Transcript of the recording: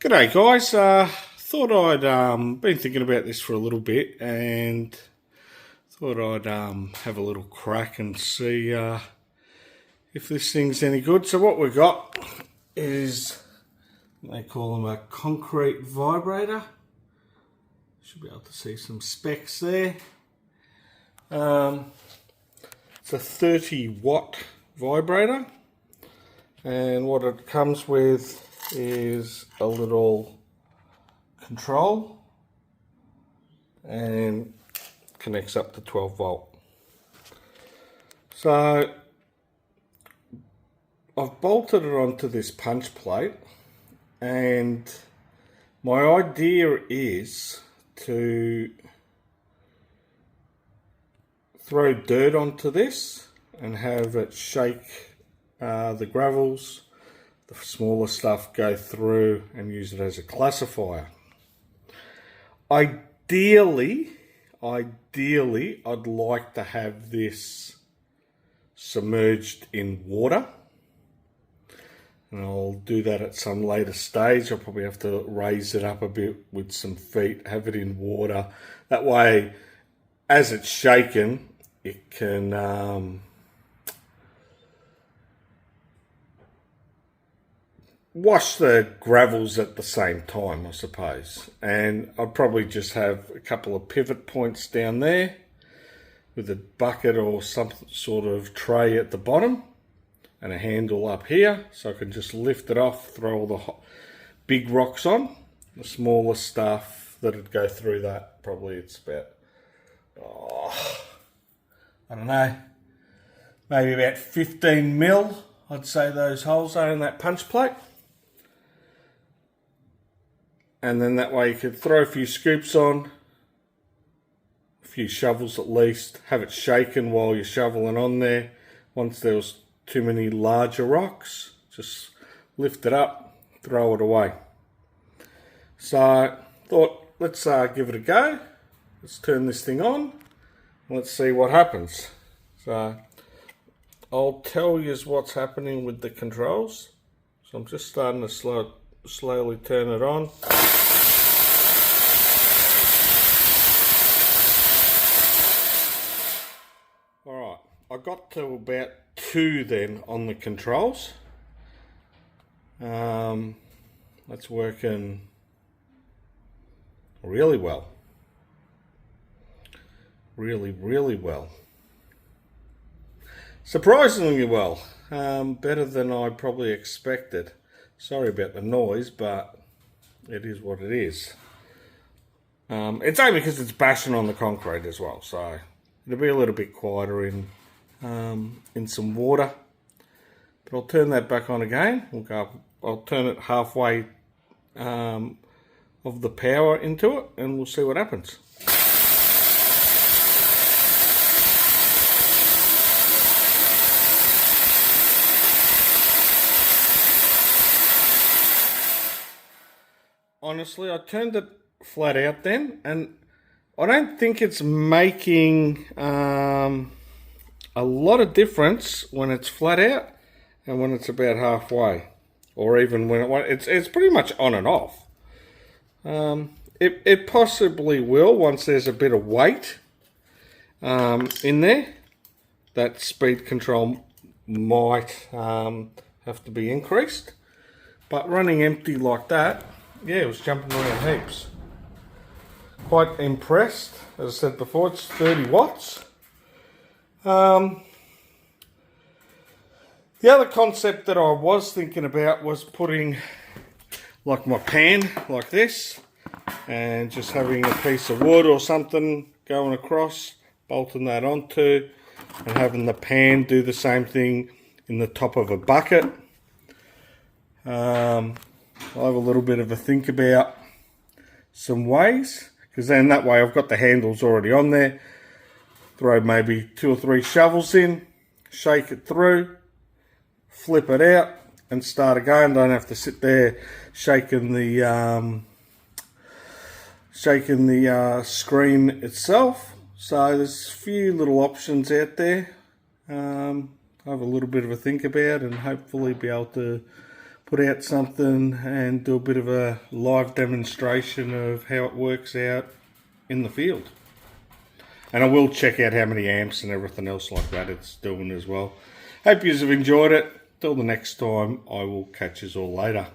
G'day guys, thought I'd been thinking about this for a little bit and thought I'd have a little crack and see if this thing's any good. So what we've got is, they call them a concrete vibrator. Should be able to see some specs there. It's a 30 watt vibrator, and what it comes with is a little control and connects up to 12 volt. So I've bolted it onto this punch plate, and my idea is to throw dirt onto this and have it shake the gravels, the smaller stuff, go through and use it as a classifier. Ideally, I'd like to have this submerged in water, and I'll do that at some later stage. I'll probably have to raise it up a bit with some feet, have it in water. That way, as it's shaken, it can wash the gravels at the same time, I suppose. And I'd probably just have a couple of pivot points down there with a bucket or some sort of tray at the bottom and a handle up here, so I can just lift it off, throw all the big rocks on. The smaller stuff that'd go through that, probably it's about, I don't know, maybe about 15 mil, I'd say those holes are in that punch plate. And then that way you could throw a few scoops on, a few shovels at least, have it shaken while you're shoveling on there. Once there was too many larger rocks, just lift it up, throw it away. So thought, let's give it a go. Let's turn this thing on. Let's see what happens. So I'll tell you what's happening with the controls. So I'm just starting to slowly turn it on. Alright, I got to about 2 then on the controls. That's working really well. Really well. Surprisingly well. Better than I probably expected. Sorry about the noise, but it is what it is. It's only because it's bashing on the concrete as well, so it'll be a little bit quieter in some water. But I'll turn that back on again. I'll turn it halfway of the power into it, and we'll see what happens. Honestly, I turned it flat out then, and I don't think it's making a lot of difference when it's flat out and when it's about halfway, or even when it's pretty much on and off. It possibly will once there's a bit of weight in there. That speed control might have to be increased, but running empty like that, yeah, it was jumping around heaps. Quite impressed. As I said before, it's 30 watts. The other concept that I was thinking about was putting like my pan like this and just having a piece of wood or something going across, bolting that onto, and having the pan do the same thing in the top of a bucket. I'll have a little bit of a think about some ways, because then that way I've got the handles already on there. Throw maybe 2 or 3 shovels in, shake it through, flip it out, and start again. Don't have to sit there shaking the screen itself. So there's a few little options out there. I'll have a little bit of a think about and hopefully be able to put put out something and do a bit of a live demonstration of how it works out in the field. And I will check out how many amps and everything else like that it's doing as well. Hope you have enjoyed it. Till the next time, I will catch you all later.